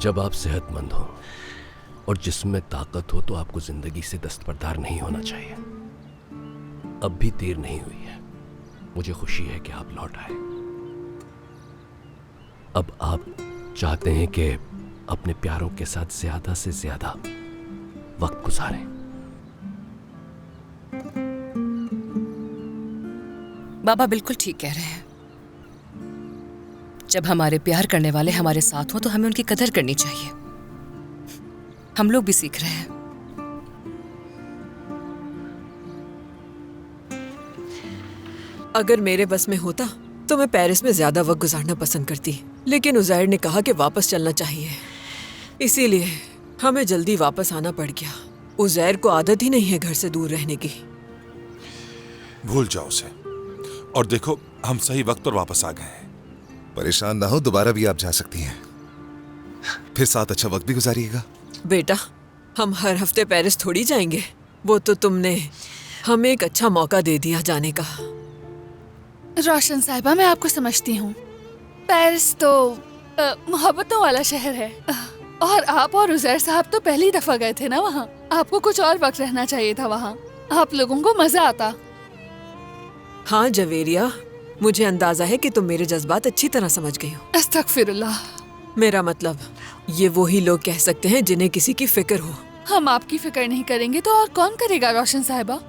जब आप सेहतमंद हो और जिस्म में ताकत हो तो आपको जिंदगी से दस्तबरदार नहीं होना चाहिए। अब भी देर नहीं हुई है। मुझे खुशी है कि आप लौट आए। अब आप चाहते हैं कि अपने प्यारों के साथ ज्यादा से ज्यादा वक्त गुजारें। बाबा बिल्कुल ठीक कह रहे हैं। जब हमारे प्यार करने वाले हमारे साथ हों तो हमें उनकी कदर करनी चाहिए। हम लोग भी सीख रहे हैं। अगर मेरे बस में होता तो मैं पेरिस में ज्यादा वक्त गुजारना पसंद करती, लेकिन उज़ैर ने कहा कि वापस चलना चाहिए, इसीलिए हमें जल्दी वापस आना पड़ गया। उज़ैर को आदत ही नहीं है घर से दूर रहने की। भूल जाओ उसे और देखो हम सही वक्त पर वापस आ गए हैं। परेशान ना हो, दोबारा भी आप जा सकती हैं। फिर साथ अच्छा वक्त भी गुजारिएगा। बेटा, हम हर हफ्ते पेरिस थोड़ी जाएंगे। वो तो तुमने हमें एक अच्छा मौका दे दिया जाने का। रोशन साहिबा, मैं आपको समझती हूँ। पेरिस तो मोहब्बतों वाला शहर है और आप और उज़ैर साहब तो पहली दफा गए थे ना वहाँ। आपको कुछ और वक्त रहना चाहिए था वहाँ। आप लोगों को मजा आता। हाँ जवेरिया, मुझे अंदाजा है कि तुम मेरे जज्बात अच्छी तरह समझ गई हो। अस्तगफिरुल्लाह। मेरा मतलब ये वही लोग कह सकते हैं जिन्हें किसी की फिक्र हो। हम आपकी फिक्र नहीं करेंगे तो और कौन करेगा रोशन साहिबा।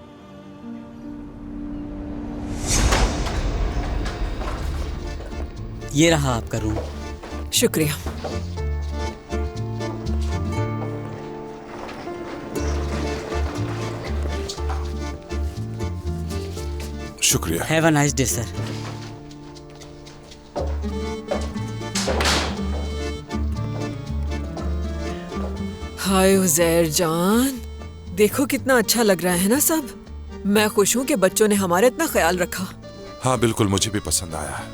ये रहा आपका रूम। शुक्रिया। शुक्रिया। Have a nice day sir. Hi Uzair जान, देखो कितना अच्छा लग रहा है ना सब। मैं खुश हूँ कि बच्चों ने हमारा इतना ख्याल रखा। हाँ बिल्कुल, मुझे भी पसंद आया।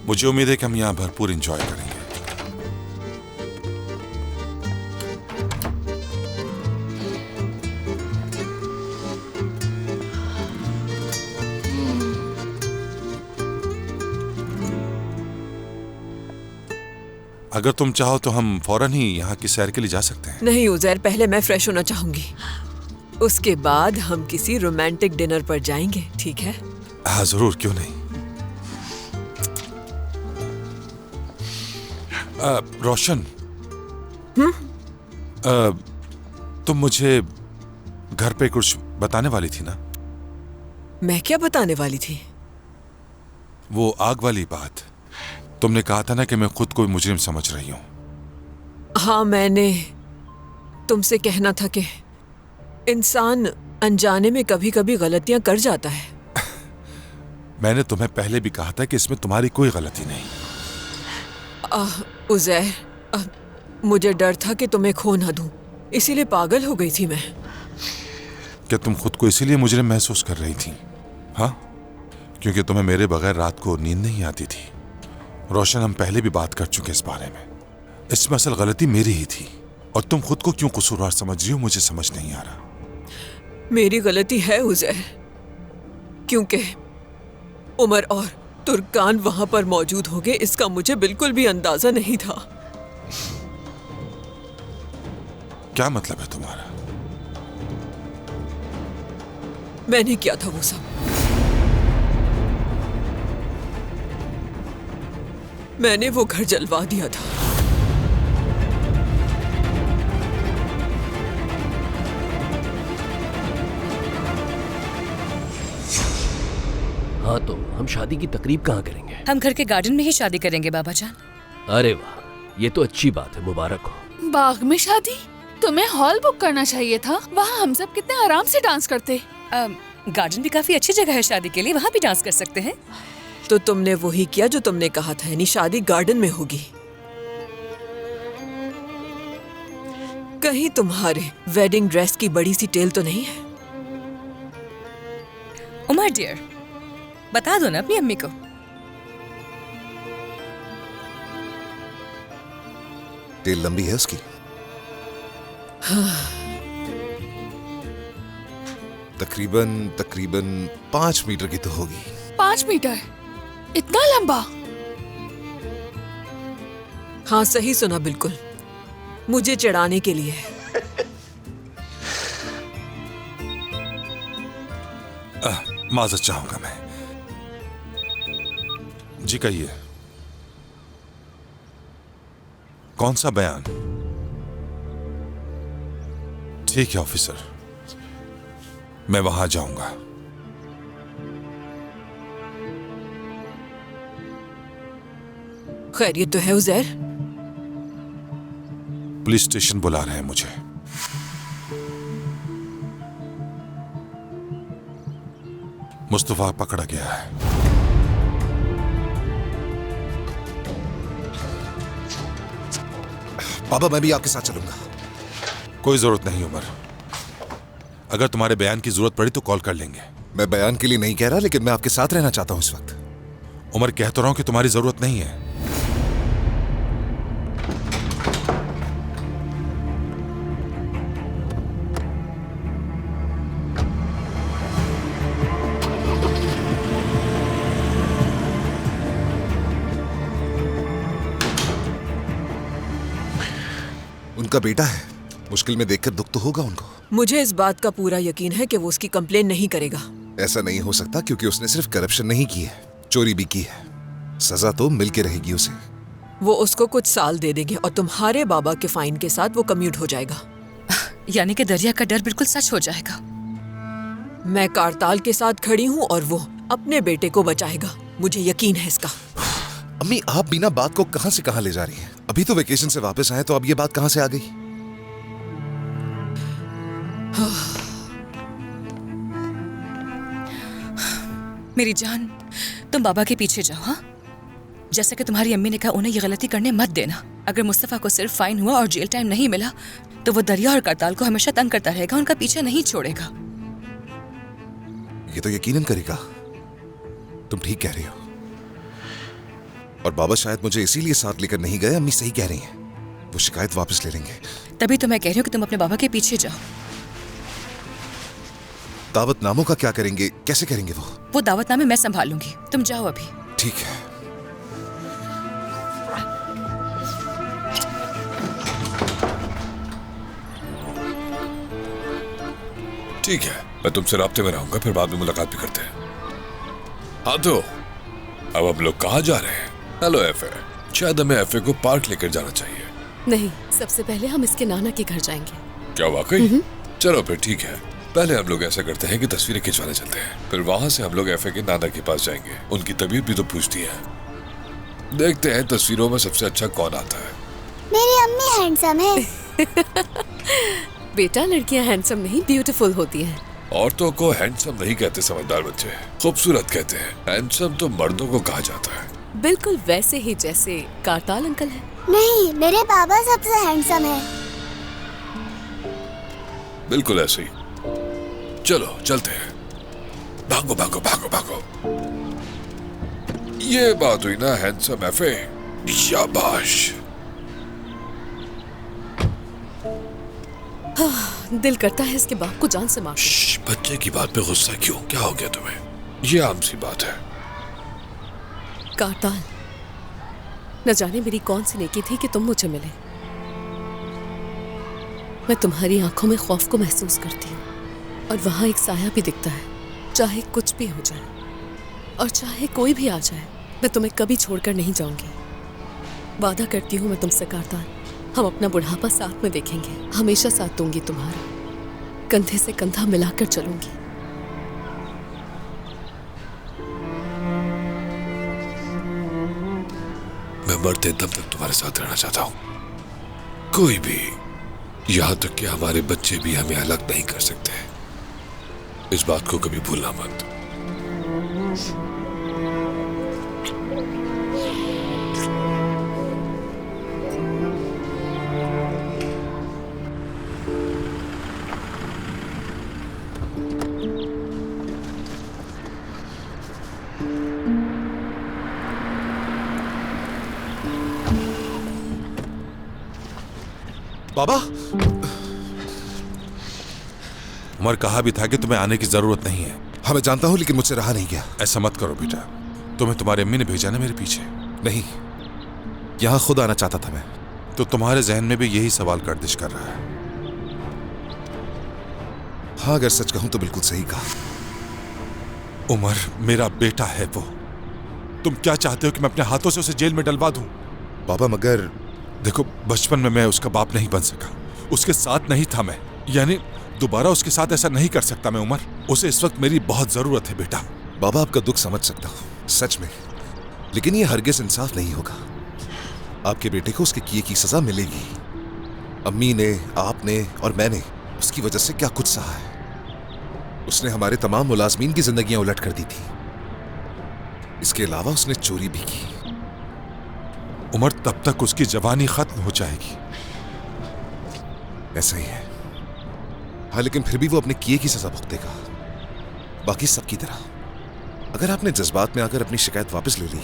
मुझे उम्मीद है कि हम यहाँ भरपूर एंजॉय करेंगे। अगर तुम चाहो तो हम फौरन ही यहाँ की सैर के लिए जा सकते हैं। नहीं उज़ैर, पहले मैं फ्रेश होना चाहूंगी, उसके बाद हम किसी रोमांटिक डिनर पर जाएंगे, ठीक है? हाँ जरूर, क्यों नहीं। रोशन, तुम मुझे घर पे कुछ बताने वाली थी ना? मैं क्या बताने वाली थी? वो आग वाली बात। तुमने कहा था ना कि मैं खुद को मुजरिम समझ रही हूँ। हाँ, मैंने तुमसे कहना था कि इंसान अनजाने में कभी कभी गलतियां कर जाता है। मैंने तुम्हें पहले भी कहा था कि इसमें तुम्हारी कोई गलती नहीं। उज़ैर, मुझे डर था कि तुम्हें खो ना दूं, इसीलिए पागल हो गई थी मैं। क्या तुम खुद को इसीलिए मुजरिम महसूस कर रही थी? हाँ, क्योंकि तुम्हें मेरे बगैर रात को नींद नहीं आती थी। रोशन, हम पहले भी बात कर चुके इस बारे में। इसमें असल गलती मेरी ही थी और तुम खुद को क्यों कसूरवार समझ रही हो मुझे समझ नहीं आ रहा। मेरी गलती है उज़ैर, क्योंकि उमर और तुर्कान वहां पर मौजूद होंगे इसका मुझे बिल्कुल भी अंदाजा नहीं था। क्या मतलब है तुम्हारा? मैंने किया था वो सब। मैंने वो घर जलवा दिया था। हाँ, तो हम शादी की तकरीब कहाँ करेंगे? हम घर के गार्डन में ही शादी करेंगे बाबा जान। अरे वाह, ये तो अच्छी बात है, मुबारक हो। बाग में शादी? तुम्हें हॉल बुक करना चाहिए था। वहाँ हम सब कितने आराम से डांस करते। गार्डन भी काफी अच्छी जगह है शादी के लिए, वहाँ भी डांस कर सकते हैं। तो तुमने वही किया जो तुमने कहा था, यानी शादी गार्डन में होगी। कहीं तुम्हारे वेडिंग ड्रेस की बड़ी सी टेल तो नहीं है? उमर डियर, बता दो ना अपनी अम्मी को। टेल लंबी है उसकी? तकरीबन 5 मीटर की तो होगी। 5 मीटर? इतना लंबा? हाँ सही सुना, बिल्कुल मुझे चिढ़ाने के लिए। माजरत चाहूंगा मैं। जी कहिए, कौन सा बयान? ठीक है ऑफिसर, मैं वहां जाऊंगा। खैरियत तो है उजैर? पुलिस स्टेशन बुला रहे हैं मुझे। मुस्तफा पकड़ा गया है। बाबा मैं भी आपके साथ चलूंगा। कोई जरूरत नहीं उमर, अगर तुम्हारे बयान की जरूरत पड़ी तो कॉल कर लेंगे। मैं बयान के लिए नहीं कह रहा, लेकिन मैं आपके साथ रहना चाहता हूं इस वक्त। उमर कह तो रहा हूं कि तुम्हारी जरूरत नहीं है। उनका बेटा है, मुश्किल में देखकर दुख तो होगा उनको। मुझे इस बात का पूरा यकीन है कि वो उसकी कंप्लेन नहीं करेगा। ऐसा नहीं हो सकता, क्योंकि उसने सिर्फ करप्शन नहीं की है, चोरी भी की है। सजा तो मिल के रहेगी उसे। वो उसको कुछ साल दे देंगे और तुम्हारे बाबा के फाइन के साथ वो कम्यूट हो जाएगा। यानी कि दरिया का डर बिल्कुल सच हो जाएगा। मैं कारताल के साथ खड़ी हूँ और वो अपने बेटे को बचाएगा, मुझे यकीन है इसका। अम्मी आप बिना बात को कहां से कहां ले जा रही हैं? अभी तो वेकेशन से वापस आए, तो अब ये बात कहां से आ गई? मेरी जान, तुम बाबा के पीछे जाओ। हाँ, जैसा कि तुम्हारी अम्मी ने कहा, उन्हें ये गलती करने मत देना। अगर मुस्तफा को सिर्फ फाइन हुआ और जेल टाइम नहीं मिला तो वो दरिया और करताल को हमेशा तंग करता रहेगा, उनका पीछा नहीं छोड़ेगा। ये तो यकीनन करेगा। तुम ठीक कह रही हो। और बाबा शायद मुझे इसीलिए साथ लेकर नहीं गए। अम्मी सही कह रही हैं, वो शिकायत वापस ले लेंगे। तभी तो मैं कह रही हूँ कि तुम अपने बाबा के पीछे जाओ। दावतनामों का क्या करेंगे, कैसे करेंगे वो दावतनामे मैं संभालूंगी, तुम जाओ अभी। ठीक है। ठीक है, मैं तुमसे राब्ते में रहूंगा, फिर बाद में मुलाकात भी करते हैं। हाँ तो अब हम लोग कहाँ जा रहे हैं? हेलो एफए, शायद हमें एफए को पार्क लेकर जाना चाहिए। नहीं, सबसे पहले हम इसके नाना के घर जाएंगे। क्या वाकई? चलो फिर ठीक है, पहले हम लोग ऐसा करते हैं कि तस्वीरें खिंचवाने चलते हैं, फिर वहां से हम लोग एफए के नाना के पास जाएंगे। उनकी तबीयत भी तो पूछती है। देखते हैं तस्वीरों में सबसे अच्छा कौन आता है। मेरी अम्मी हैंडसम है। बेटा, लड़कियां हैंडसम नहीं ब्यूटीफुल होती हैं। औरतों को हैंडसम नहीं कहते समझदार बच्चे, खूबसूरत कहते हैं। हैंडसम तो मर्दों को कहा जाता है। बिल्कुल वैसे ही जैसे कारताल अंकल है। नहीं, मेरे बाबा सबसे हैंडसम है। बिल्कुल ऐसे ही। चलो चलते हैं। भागो भागो भागो भागो। ये बात हुई ना हैंडसम एफए, शाबाश। दिल करता है इसके बाप को जान से मार। बच्चे की बात पे गुस्सा क्यों? क्या हो गया तुम्हें? ये आम सी बात है। कारताल, न जाने मेरी कौन सी नेकी थी कि तुम मुझे मिले। मैं तुम्हारी आंखों में खौफ को महसूस करती हूँ और वहां एक साया भी दिखता है। चाहे कुछ भी हो जाए और चाहे कोई भी आ जाए, मैं तुम्हें कभी छोड़कर नहीं जाऊंगी। वादा करती हूँ मैं तुमसे कारताल, हम अपना बुढ़ापा साथ में देखेंगे। हमेशा साथ दूंगी तुम्हारा, कंधे से कंधा मिलाकर चलूंगी। मैं मरते दम तक तुम्हारे साथ रहना चाहता हूं। कोई भी, यहां तक कि हमारे बच्चे भी हमें अलग नहीं कर सकते। इस बात को कभी भूलना मत। बाबा, उमर कहा भी था कि तुम्हें आने की जरूरत नहीं है। हाँ मैं जानता हूँ, लेकिन मुझसे रहा नहीं गया। ऐसा मत करो बेटा, तुम्हें तुम्हारी अम्मी ने भेजा ना मेरे पीछे। नहीं, यहाँ खुद आना चाहता था मैं। तो तुम्हारे जहन में भी यही सवाल गर्दिश कर रहा है? हाँ, अगर सच कहूं तो बिल्कुल सही कहा। उमर मेरा बेटा है वो। तुम क्या चाहते हो कि मैं अपने हाथों से उसे जेल में डलवा दूं? बाबा मगर देखो, बचपन में मैं उसका बाप नहीं बन सका, उसके साथ नहीं था मैं, यानी दोबारा उसके साथ ऐसा नहीं कर सकता मैं उमर। उसे इस वक्त मेरी बहुत जरूरत है बेटा। बाबा आपका दुख समझ सकता हूँ सच में, लेकिन ये हरगिज इंसाफ नहीं होगा। आपके बेटे को उसके किए की सजा मिलेगी। अम्मी ने, आपने और मैंने उसकी वजह से क्या कुछ सहा है। उसने हमारे तमाम मुलाजमीन की जिंदगियां उलट कर दी थी। इसके अलावा उसने चोरी भी की। उमर तब तक उसकी जवानी खत्म हो जाएगी। ऐसा ही है। हाँ, लेकिन फिर भी वो अपने किए की सजा भुगतेगा, बाकी सबकी तरह। अगर आपने जज्बात में आकर अपनी शिकायत वापस ले ली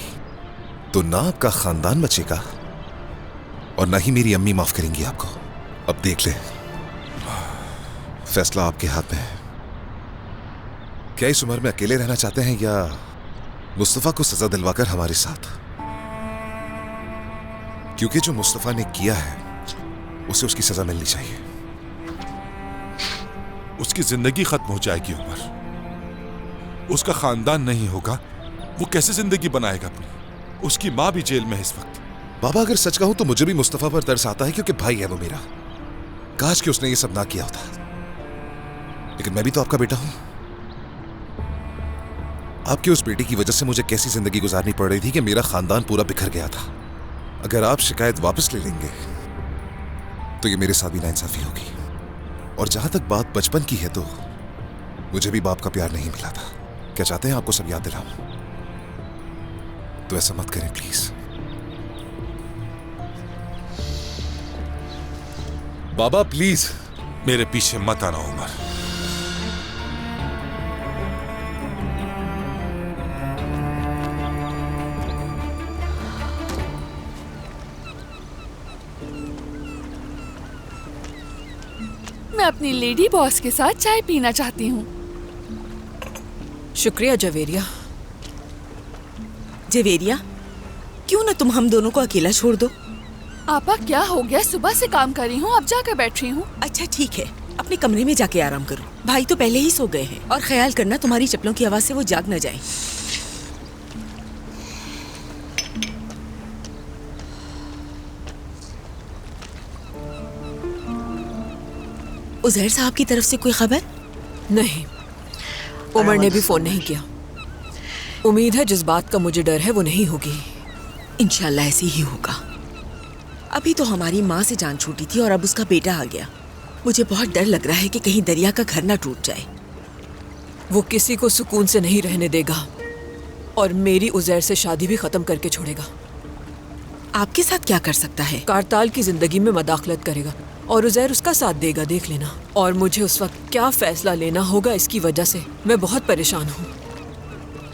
तो ना आपका खानदान बचेगा और ना ही मेरी अम्मी माफ करेंगी आपको। अब देख ले, फैसला आपके हाथ में है। क्या इस उम्र में अकेले रहना चाहते हैं या मुस्तफा को सजा दिलवाकर हमारे साथ? क्योंकि जो मुस्तफा ने किया है उसे उसकी सजा मिलनी चाहिए। उसकी जिंदगी खत्म हो जाएगी उमर, उसका खानदान नहीं होगा, वो कैसे जिंदगी बनाएगा अपनी? उसकी माँ भी जेल में है इस वक्त। बाबा अगर सच कहूं तो मुझे भी मुस्तफा पर तरस आता है, क्योंकि भाई है वो मेरा। काश कि उसने ये सब ना किया होता, लेकिन मैं भी तो आपका बेटा हूं। आपके उस बेटे की वजह से मुझे कैसी जिंदगी गुजारनी पड़ रही थी कि मेरा खानदान पूरा बिखर गया था। अगर आप शिकायत वापस ले लेंगे तो ये मेरे साथ भी नाइंसाफी होगी। और जहां तक बात बचपन की है तो मुझे भी बाप का प्यार नहीं मिला था। क्या चाहते हैं आपको सब याद दिलाऊं? तो ऐसा मत करें प्लीज। Baba please. मेरे पीछे मत आना उमर। मैं अपनी लेडी बॉस के साथ चाय पीना चाहती हूँ। शुक्रिया जवेरिया। जवेरिया, क्यों ना तुम हम दोनों को अकेला छोड़ दो? आपा क्या हो गया? सुबह से काम कर रही हूँ, अब जाकर बैठ रही हूँ। अच्छा ठीक है, अपने कमरे में जाके आराम करो। भाई तो पहले ही सो गए हैं। और ख्याल करना तुम्हारी चप्पलों की आवाज से वो जाग न जाए। उजैर साहब की तरफ से कोई खबर? नहीं, उमर ने भी फोन नहीं किया। उम्मीद है जिस बात का मुझे डर है वो नहीं होगी। इंशाल्लाह ऐसे ही होगा। अभी तो हमारी माँ से जान छूटी थी और अब उसका बेटा आ गया। मुझे बहुत डर लग रहा है कि कहीं दरिया का घर ना टूट जाए। वो किसी को सुकून से नहीं रहने देगा और मेरी उजैर से शादी भी खत्म करके छोड़ेगा। आपके साथ क्या कर सकता है? कारताल की जिंदगी में मदाखलत करेगा और उजैर उसका साथ देगा, देख लेना। और मुझे उस वक्त क्या फैसला लेना होगा इसकी वजह से मैं बहुत परेशान हूँ।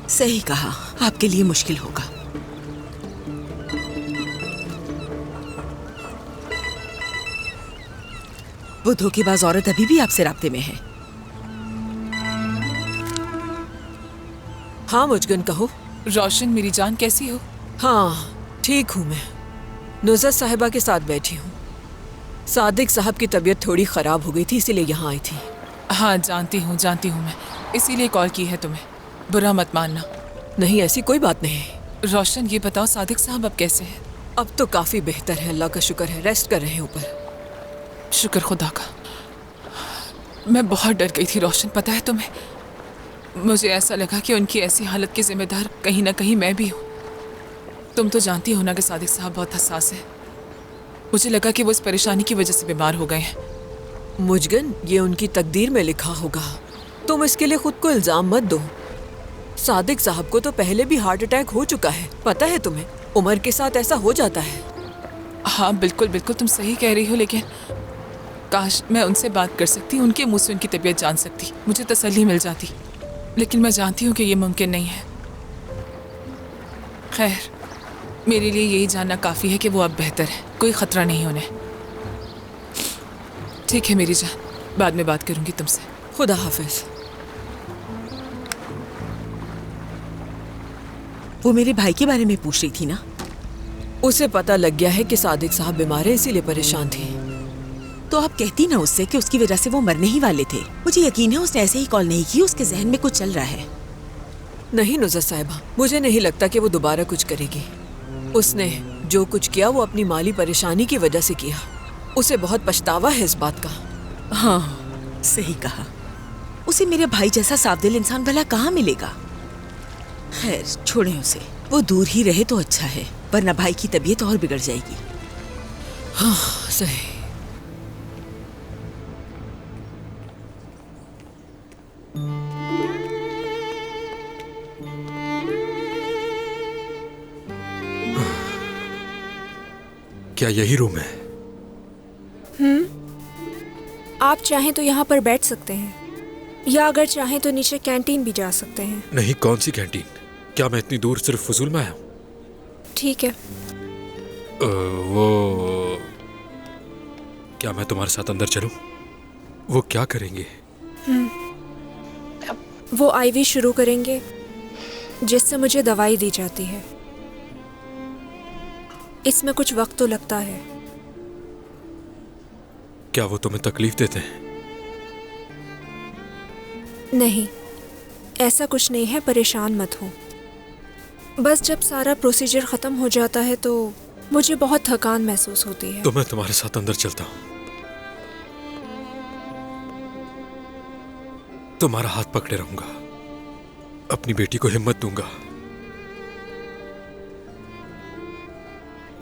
सही कहा, आपके लिए मुश्किल होगा। वो धोखेबाज औरत अभी भी आपसे राब्ते में है? हाँ मुजगन कहो। रोशन मेरी जान कैसी हो? हाँ ठीक हूँ मैं। नुज़रत साहिबा के साथ बैठी हूँ। सादिक साहब की तबीयत थोड़ी ख़राब हो गई थी, इसीलिए यहाँ आई थी। हाँ जानती हूँ मैं, इसीलिए कॉल की है तुम्हें। बुरा मत मानना। नहीं ऐसी कोई बात नहीं। रोशन ये बताओ सादिक साहब अब कैसे हैं? अब तो काफ़ी बेहतर है, अल्लाह का शुक्र है। रेस्ट कर रहे हैं ऊपर। शुक्र खुदा का। मैं बहुत डर गई थी रोशन, पता है तुम्हें? मुझे ऐसा लगा कि उनकी ऐसी हालत के जिम्मेदार कहीं ना कहीं मैं भी हूँ। तुम तो जानती हो ना कि सादिक साहब बहुत हसास है। मुझे लगा कि वो इस परेशानी की वजह से बीमार हो गए हैं। मुजगन, ये उनकी तकदीर में लिखा होगा। तुम इसके लिए खुद को इल्जाम मत दो। सादिक साहब को तो पहले भी हार्ट अटैक हो चुका है, पता है तुम्हें? उमर के साथ ऐसा हो जाता है। हाँ बिल्कुल बिल्कुल तुम सही कह रही हो, लेकिन काश मैं उनसे बात कर सकती, उनके मुंह से उनकी तबीयत जान सकती, मुझे तसल्ली मिल जाती। लेकिन मैं जानती हूँ कि ये मुमकिन नहीं है। खैर, मेरे लिए यही जानना काफ़ी है कि वो अब बेहतर है, कोई ख़तरा नहीं उन्हें। ठीक है मेरी जान, बाद में बात करूँगी तुमसे। खुदा हाफिज। वो मेरे भाई के बारे में पूछ रही थी ना? उसे पता लग गया है कि सादिक साहब बीमार है, इसीलिए परेशान थी। तो आप कहती ना उससे कि उसकी वजह से वो मरने ही वाले थे। मुझे यकीन है उसने ऐसे ही कॉल नहीं की, उसके जहन में कुछ चल रहा है। नहीं नुज़र साहिबा, मुझे नहीं लगता कि वो दोबारा कुछ करेगी। उसने जो कुछ किया वो अपनी माली परेशानी की वजह से किया। उसे बहुत पछतावा है इस बात का। हाँ, सही कहा। उसे मेरे भाई जैसा सावदिल इंसान भला कहाँ मिलेगा। खैर छोड़ें उसे, वो दूर ही रहे तो अच्छा है, वरना भाई की तबीयत और बिगड़ जाएगी। हाँ सही। क्या यही रूम है? आप चाहें तो यहाँ पर बैठ सकते हैं, या अगर चाहें तो नीचे कैंटीन भी जा सकते हैं। नहीं, कौन सी कैंटीन? क्या मैं इतनी दूर सिर्फ फजूल में आया हूँ? ठीक है। वो क्या मैं तुम्हारे साथ अंदर चलूं? वो क्या करेंगे? वो आईवी शुरू करेंगे जिससे मुझे दवाई दी जाती है। इसमें कुछ वक्त तो लगता है। क्या वो तुम्हें तकलीफ देते हैं? नहीं, ऐसा कुछ नहीं है, परेशान मत हो। बस जब सारा प्रोसीजर खत्म हो जाता है तो मुझे बहुत थकान महसूस होती है। तो मैं तुम्हारे साथ अंदर चलता हूँ, तुम्हारा हाथ पकड़े रहूंगा, अपनी बेटी को हिम्मत दूंगा।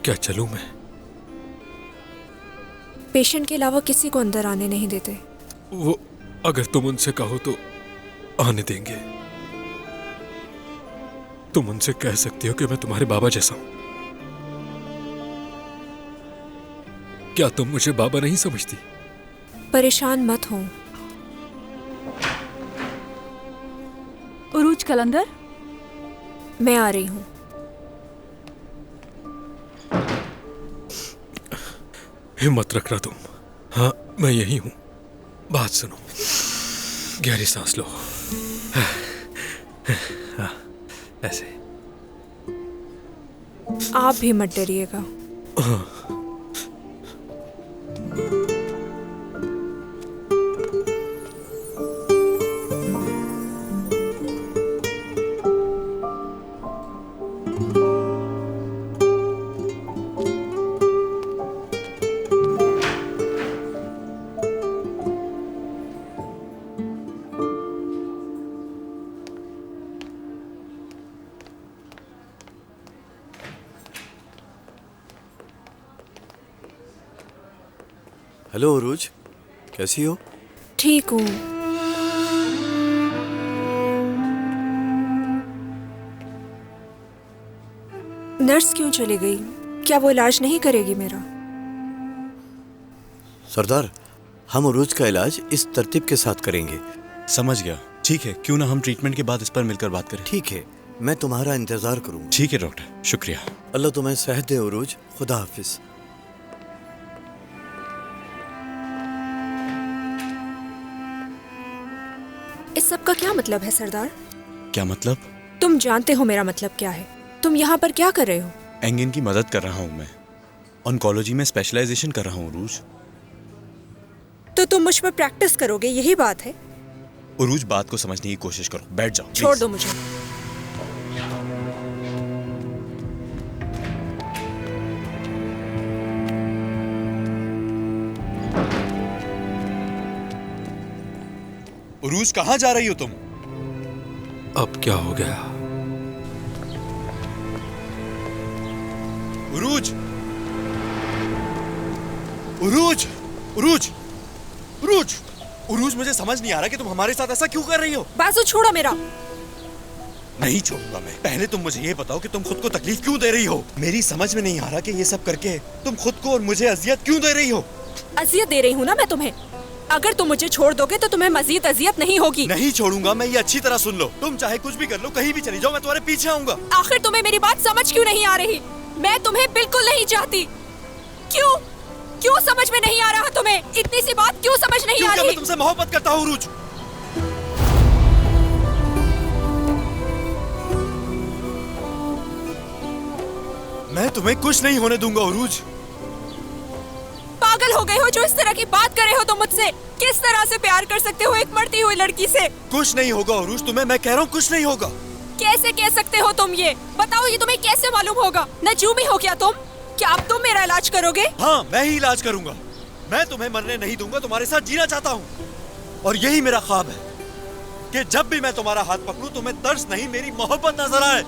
क्या चलूं मैं? पेशेंट के अलावा किसी को अंदर आने नहीं देते। वो अगर तुम उनसे कहो तो आने देंगे। तुम उनसे कह सकती हो कि मैं तुम्हारे बाबा जैसा हूं। क्या तुम मुझे बाबा नहीं समझती? परेशान मत हो। उरूज कलंदर, मैं आ रही हूँ। हिम्मत रखना तुम। हाँ, मैं यही हूं। बात सुनो, गहरी सांस लो। हाँ, ऐसे। आप भी मत डरिएगा। हाँ। हेलो उरूज, कैसी हो? ठीक हूँ। नर्स क्यों चली गई? क्या वो इलाज नहीं करेगी मेरा? सरदार, हम उरूज का इलाज इस तरतीब के साथ करेंगे। समझ गया। ठीक है, क्यों ना हम ट्रीटमेंट के बाद इस पर मिलकर बात करें। ठीक है, मैं तुम्हारा इंतजार करूंगा। ठीक है डॉक्टर, शुक्रिया। अल्लाह तुम्हें सेहत दे उरूज। खुदा हाफिज। इस सब का क्या मतलब है सरदार? क्या मतलब? तुम जानते हो मेरा मतलब क्या है। तुम यहाँ पर क्या कर रहे हो? एंगिन की मदद कर रहा हूँ मैं। ऑन्कोलॉजी में स्पेशलाइजेशन कर रहा हूँ उरूज। तो तुम मुझ पर प्रैक्टिस करोगे, यही बात है? उरूज, बात को समझने की कोशिश करो। बैठ जाओ। छोड़ दो मुझे। उरूज, कहाँ जा रही हो तुम? अब क्या हो गया? उरूज, उरूज, उरूज, उरूज, उरूज, मुझे समझ नहीं आ रहा कि तुम हमारे साथ ऐसा क्यों कर रही हो। बाजू छोड़ो मेरा। नहीं छोड़ूंगा मैं। पहले तुम मुझे ये बताओ कि तुम खुद को तकलीफ क्यों दे रही हो। मेरी समझ में नहीं आ रहा कि ये सब करके तुम खुद को और मुझे अजियत क्यों दे रही हो। अजियत दे रही हूँ ना मैं तुम्हें। अगर तुम मुझे छोड़ दोगे तो तुम्हें मजीद अजियत नहीं होगी। नहीं छोड़ूंगा मैं, ये अच्छी तरह सुन लो। तुम चाहे कुछ भी कर लो, कहीं भी चली जाओ, मैं तुम्हारे पीछे आऊंगा। आखिर तुम्हें मेरी बात समझ क्यों नहीं आ रही? मैं तुम्हें बिल्कुल नहीं चाहती। क्यों क्यों समझ में नहीं आ रहा तुम्हें? इतनी सी बात क्यों समझ नहीं आ रही? मैं तुमसे मोहब्बत करता हूँ उरूज। मैं तुम्हें कुछ नहीं होने दूंगा उरूज। पागल हो गए हो जो इस तरह की बात कर रहे हो तुम मुझसे? किस तरह से प्यार कर सकते हो एक मरती हुई लड़की से? कुछ नहीं होगा उरूज, तुम्हें मैं कह रहा हूँ कुछ नहीं होगा। कैसे कह सकते हो तुम ये? बताओ ये तुम्हें कैसे मालूम होगा? नजूमी हो क्या तुम? क्या अब तुम मेरा इलाज करोगे? हाँ, मैं ही इलाज करूंगा। मैं तुम्हें मरने नहीं दूंगा, तुम्हारे साथ जीना चाहता हूँ। और यही मेरा ख्वाब है कि जब भी मैं तुम्हारा हाथ पकड़ूं तुम्हें तरस नहीं मेरी मोहब्बत नजर आए।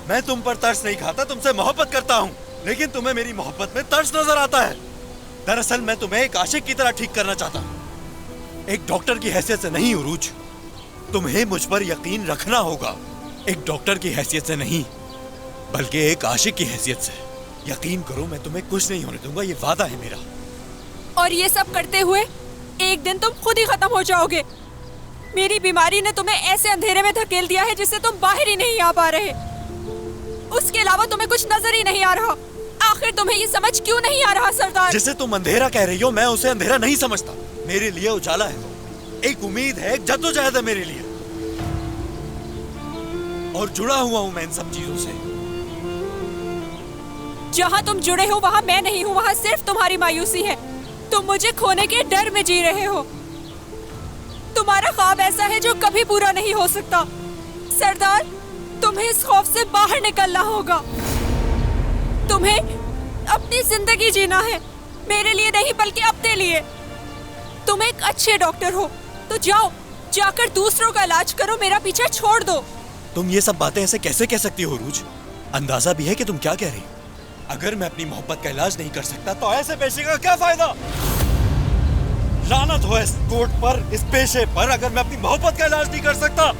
मैं तुम पर तरस नहीं खाता, तुमसे मोहब्बत करता हूँ, लेकिन तुम्हें मेरी मोहब्बत में तरस नजर आता है। दरअसल मैं तुम्हें एक आशिक की तरह ठीक करना चाहता हूँ, एक डॉक्टर की हैसियत से नहीं उरूज। तुम्हें मुझ पर यकीन रखना होगा, एक डॉक्टर की हैसियत से नहीं बल्कि एक आशिक की हैसियत से। यकीन करो, मैं तुम्हें कुछ नहीं होने दूंगा, ये वादा है मेरा। और ये सब करते हुए एक दिन तुम खुद ही खत्म हो जाओगे। मेरी बीमारी ने तुम्हें ऐसे अंधेरे में धकेल दिया है जिससे तुम बाहर ही नहीं आ पा रहे। उसके अलावा तुम्हें कुछ नजर ही नहीं आ रहा। आखिर तुम्हें ये समझ क्यों नहीं आ रहा सरदार? जिसे तुम अंधेरा कह रही हो मैं उसे अंधेरा नहीं समझता। मेरे लिए उजाला है, एक उम्मीद है, एक जद्दोजहद है मेरे लिए। और जुड़ा हुआ हूं मैं इन सब चीजों से। जहाँ तुम जुड़े हो वहाँ मैं नहीं हूँ, वहाँ सिर्फ तुम्हारी मायूसी है। तुम मुझे खोने के डर में जी रहे हो। तुम्हारा ख्वाब ऐसा है जो कभी पूरा नहीं हो सकता। सरदार, तुम्हें इस खौफ से बाहर निकलना होगा। तुम्हें अपनी जिंदगी जीना है, मेरे लिए नहीं बल्कि अपने लिए। तुम एक अच्छे डॉक्टर हो तो जाओ, जाकर दूसरों का इलाज करो, मेरा पीछा छोड़ दो। तुम ये सब बातें ऐसे कैसे कह सकती हो रूज? अंदाजा भी है कि तुम क्या कह रही हो। अगर मैं अपनी मोहब्बत का इलाज नहीं कर सकता तो ऐसे पेशे का क्या फायदा? लानत हो इस कोर्ट पर, इस पेशे पर, अगर मैं अपनी मोहब्बत का इलाज नहीं कर सकता।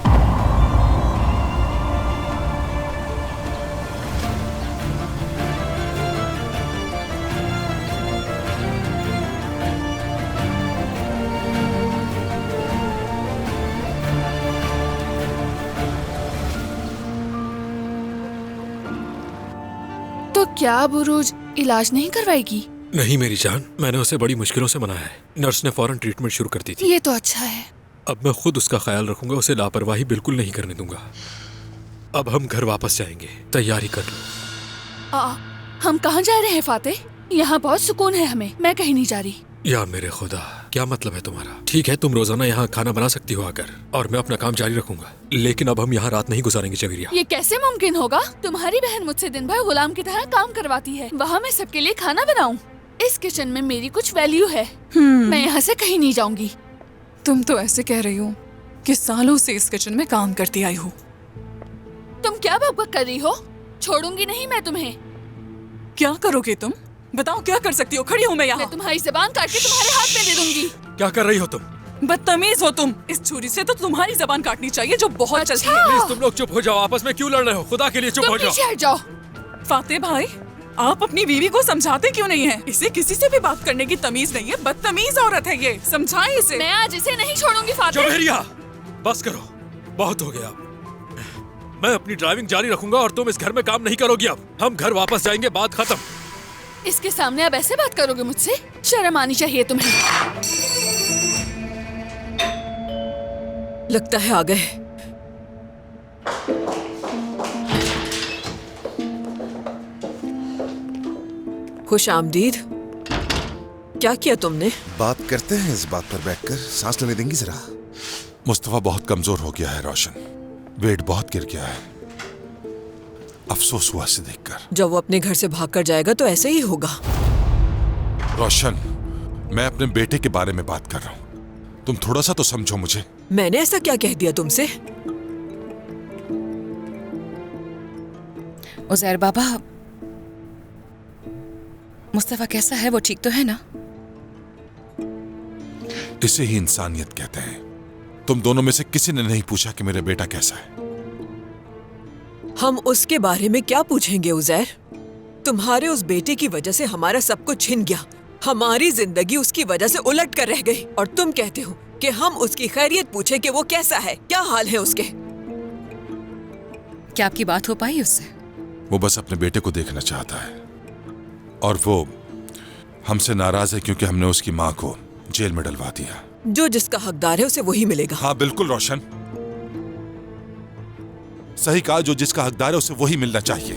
तो क्या अब उरूज इलाज नहीं करवाएगी? नहीं मेरी जान, मैंने उसे बड़ी मुश्किलों से मनाया है। नर्स ने फौरन ट्रीटमेंट शुरू कर दी थी। ये तो अच्छा है। अब मैं खुद उसका ख्याल रखूंगा, उसे लापरवाही बिल्कुल नहीं करने दूंगा। अब हम घर वापस जाएंगे, तैयारी कर लो। हम कहाँ जा रहे हैं फातेह? यहाँ बहुत सुकून है हमें, मैं कहीं नहीं जा रही। या मेरे खुदा, क्या मतलब है तुम्हारा? ठीक है, तुम रोजाना यहाँ खाना बना सकती हो आकर, और मैं अपना काम जारी रखूंगा, लेकिन अब हम यहाँ रात नहीं गुजारेंगे जवेरिया। ये कैसे मुमकिन होगा? तुम्हारी बहन मुझसे दिन भर गुलाम की तरह काम करवाती है, वहाँ मैं सबके लिए खाना बनाऊं। इस किचन में मेरी कुछ वैल्यू है। मैं यहाँ से कहीं नहीं जाऊंगी। तुम तो ऐसे कह रही हो कि सालों से इस किचन में काम करती आई हो। तुम क्या बकबक कर रही हो? छोड़ूंगी नहीं मैं तुम्हें। क्या करोगे तुम? बताओ क्या कर सकती हो? खड़ी हूँ मैं यहाँ। मैं तुम्हारी जबान काट के तुम्हारे हाथ में दे दूंगी। क्या कर रही हो तुम? बदतमीज हो तुम। इस छुरी से तो तुम्हारी जबान काटनी चाहिए जो बहुत चलती है। प्लीज तुम लोग चुप हो जाओ, आपस में क्यों लड़ रहे हो? खुदा के लिए चुप हो जाओ। पीछे हट जाओ। फातेह भाई, आप अपनी बीवी को समझाते क्यों नहीं हैं? इसे किसी से भी बात करने की तमीज नहीं है, बदतमीज औरत है ये, समझाएं इसे। मैं आज इसे नहीं छोड़ूंगी फातेह। जवेरिया, बस करो, बहुत हो गया। मैं अपनी ड्राइविंग जारी रखूंगा और तुम इस घर में काम नहीं करोगी। अब हम घर वापस जाएंगे, बात खत्म। इसके सामने अब ऐसे बात करोगे मुझसे? शर्म आनी चाहिए तुम्हें। लगता है आ गए। खुश आमदीद। क्या किया तुमने? बात करते हैं इस बात पर बैठकर, सांस लेने देंगी जरा? मुस्तफा बहुत कमजोर हो गया है रोशन, वेट बहुत गिर गया है। अफसोस हुआ इसे देखकर। जब वो अपने घर से भागकर जाएगा तो ऐसे ही होगा। रोशन, मैं अपने बेटे के बारे में बात कर रहा हूँ, तुम थोड़ा सा तो समझो मुझे। मैंने ऐसा क्या कह दिया तुमसे? उज़ैर बाबा, मुस्तफा कैसा है? वो ठीक तो है ना? इसे ही इंसानियत कहते हैं। तुम दोनों में से किसी ने नहीं पूछा कि मेरा बेटा कैसा है। हम उसके बारे में क्या पूछेंगे उज़ैर? तुम्हारे उस बेटे की वजह से हमारा सब कुछ छिन गया, हमारी जिंदगी उसकी वजह से उलट कर रह गई, और तुम कहते हो कि हम उसकी खैरियत पूछे कि वो कैसा है, क्या हाल है उसके? क्या आपकी बात हो पाई उससे? वो बस अपने बेटे को देखना चाहता है, और वो हमसे नाराज है क्योंकि हमने उसकी माँ को जेल में डलवा दिया। जो जिसका हकदार है उसे वही मिलेगा। हाँ बिल्कुल रोशन, सही कहा, जो जिसका हकदार है उसे वही मिलना चाहिए।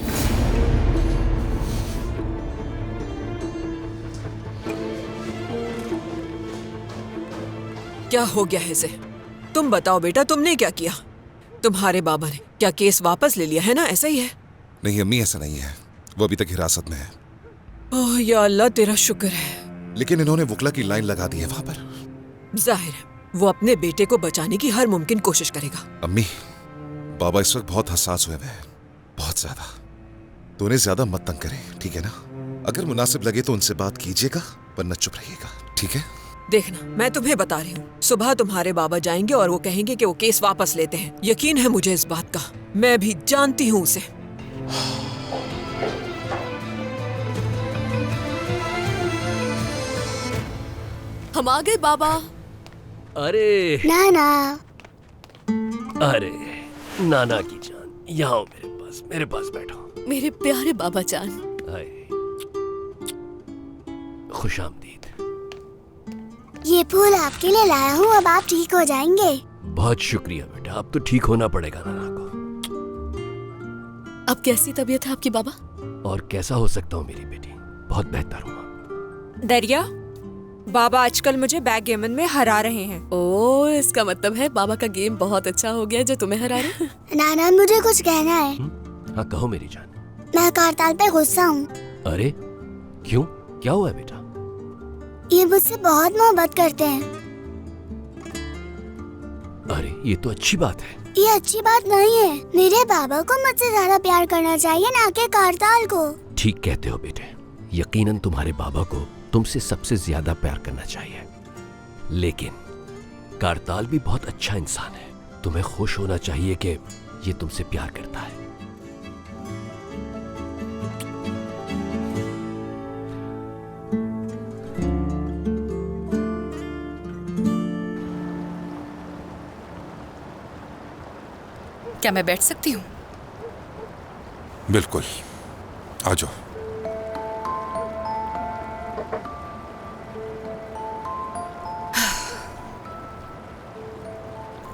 क्या हो गया है इसे? तुम बताओ बेटा, तुमने क्या किया? तुम्हारे बाबा ने क्या केस वापस ले लिया है ना? ऐसा ही है? नहीं अम्मी, ऐसा नहीं है। वो अभी तक हिरासत में है। ओह या अल्लाह, तेरा शुक्र है। लेकिन इन्होंने वकला की लाइन लगा दी है वहां पर। जाहिर है वो अपने बेटे को बचाने की हर मुमकिन कोशिश करेगा। अम्मी, बाबा इस वक्त बहुत हसास हुए हैं, बहुत ज्यादा। तो उन्हें ज्यादा मत तंग करें, ठीक है ना? अगर मुनासिब लगे तो उनसे बात कीजिएगा, वरना चुप रहिएगा, ठीक है? देखना, मैं तुम्हें बता रही हूँ, सुबह तुम्हारे बाबा जाएंगे और वो कहेंगे कि वो केस वापस लेते हैं। यकीन है मुझे इस बात का, मैं भी जानती हूँ उसे। हम आ गए बाबा। अरे नाना। अरे नाना की जान, यहाँ आओ मेरे पास बैठो। मेरे प्यारे बाबा जान। खुश आमदीद। ये फूल आपके लिए लाया हूँ, अब आप ठीक हो जाएंगे। बहुत शुक्रिया बेटा, अब तो ठीक होना पड़ेगा नाना को। अब कैसी तबीयत है आपकी बाबा? और कैसा हो सकता हूँ मेरी बेटी, बहुत बेहतर हूँ। दरिया, बाबा आजकल मुझे बैकगेमन में हरा रहे हैं। ओह, इसका मतलब है बाबा का गेम बहुत अच्छा हो गया जो तुम्हें हरा रहे हैं। नाना मुझे कुछ कहना है। हाँ कहो मेरी जान। मैं कारताल पे गुस्सा हूँ। अरे क्यों, क्या हुआ बेटा? ये मुझसे बहुत मोहब्बत करते हैं। अरे ये तो अच्छी बात है। ये अच्छी बात नहीं है। मेरे बाबा को मुझसे ज्यादा प्यार करना चाहिए, ना कि कारताल को। ठीक कहते हो बेटे, यकीनन तुम्हारे बाबा को तुमसे सबसे ज्यादा प्यार करना चाहिए, लेकिन कारताल भी बहुत अच्छा इंसान है। तुम्हें खुश होना चाहिए कि ये तुमसे प्यार करता है। क्या मैं बैठ सकती हूँ? बिल्कुल, आ जाओ।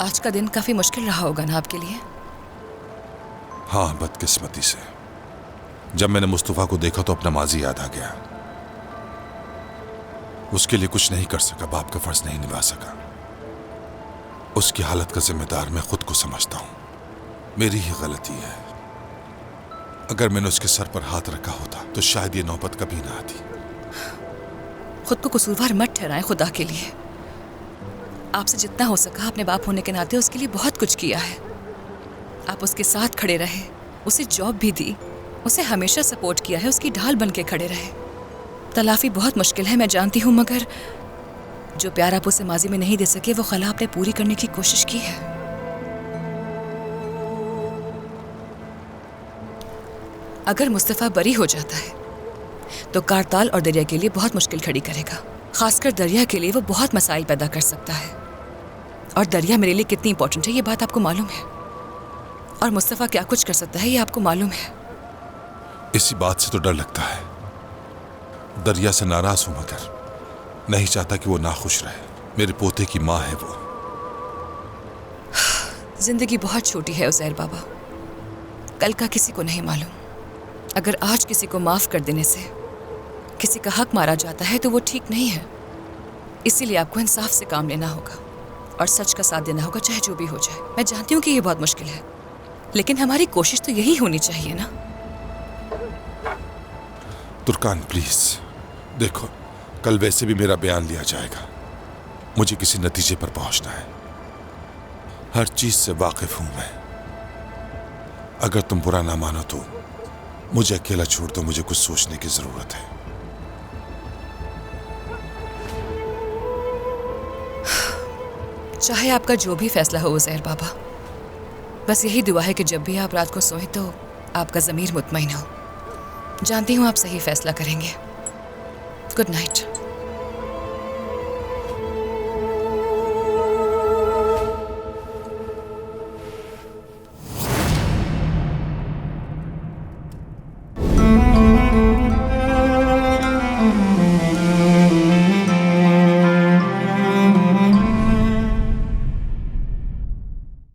आज का दिन काफी मुश्किल रहा होगा ना आपके लिए? हाँ, बदकिस्मती से। जब मैंने मुस्तफा को देखा तो अपना माजी याद आ गया। उसके लिए कुछ नहीं कर सका, बाप का फर्ज नहीं निभा सका। उसकी हालत का जिम्मेदार मैं खुद को समझता हूं। मेरी ही गलती है। अगर मैंने उसके सर पर हाथ रखा होता तो शायद ये नौबत कभी ना आती। खुद को कसूरवार मत ठहराएं खुदा के लिए। आपसे जितना हो सका अपने बाप होने के नाते उसके लिए बहुत कुछ किया है। आप उसके साथ खड़े रहे, उसे जॉब भी दी, उसे हमेशा सपोर्ट किया है, उसकी ढाल बन के खड़े रहे। तलाफी बहुत मुश्किल है, मैं जानती हूँ, मगर जो प्यार आप उसे माजी में नहीं दे सके वो खला आपने पूरी करने की कोशिश की है। अगर मुस्तफा बरी हो जाता है तो कारताल और दरिया के लिए बहुत मुश्किल खड़ी करेगा। खासकर दरिया के लिए वो बहुत मसाइल पैदा कर सकता है। और दरिया मेरे लिए कितनी इंपॉर्टेंट है ये बात आपको मालूम है, और मुस्तफा क्या कुछ कर सकता है ये आपको मालूम है। इसी बात से तो डर लगता है। दरिया से नाराज हूं, मगर नहीं चाहता कि वो नाखुश रहे। मेरे पोते की माँ है वो। जिंदगी बहुत छोटी है उज़ैर बाबा, कल का किसी को नहीं मालूम। अगर आज किसी को माफ कर देने से किसी का हक मारा जाता है तो वो ठीक नहीं है। इसीलिए आपको इंसाफ से काम लेना होगा और सच का साथ देना होगा, चाहे जो भी हो जाए। मैं जानती हूँ कि ये बहुत मुश्किल है, लेकिन हमारी कोशिश तो यही होनी चाहिए ना। तुर्कान प्लीज देखो, कल वैसे भी मेरा बयान लिया जाएगा। मुझे किसी नतीजे पर पहुंचना है। हर चीज से वाकिफ हूं मैं। अगर तुम बुरा ना मानो तो मुझे अकेला छोड़ दो, मुझे कुछ सोचने की जरूरत है। चाहे आपका जो भी फैसला हो उज़ैर बाबा, बस यही दुआ है कि जब भी आप रात को सोएं तो आपका ज़मीर मुतमईन हो। जानती हूँ आप सही फैसला करेंगे। Good night.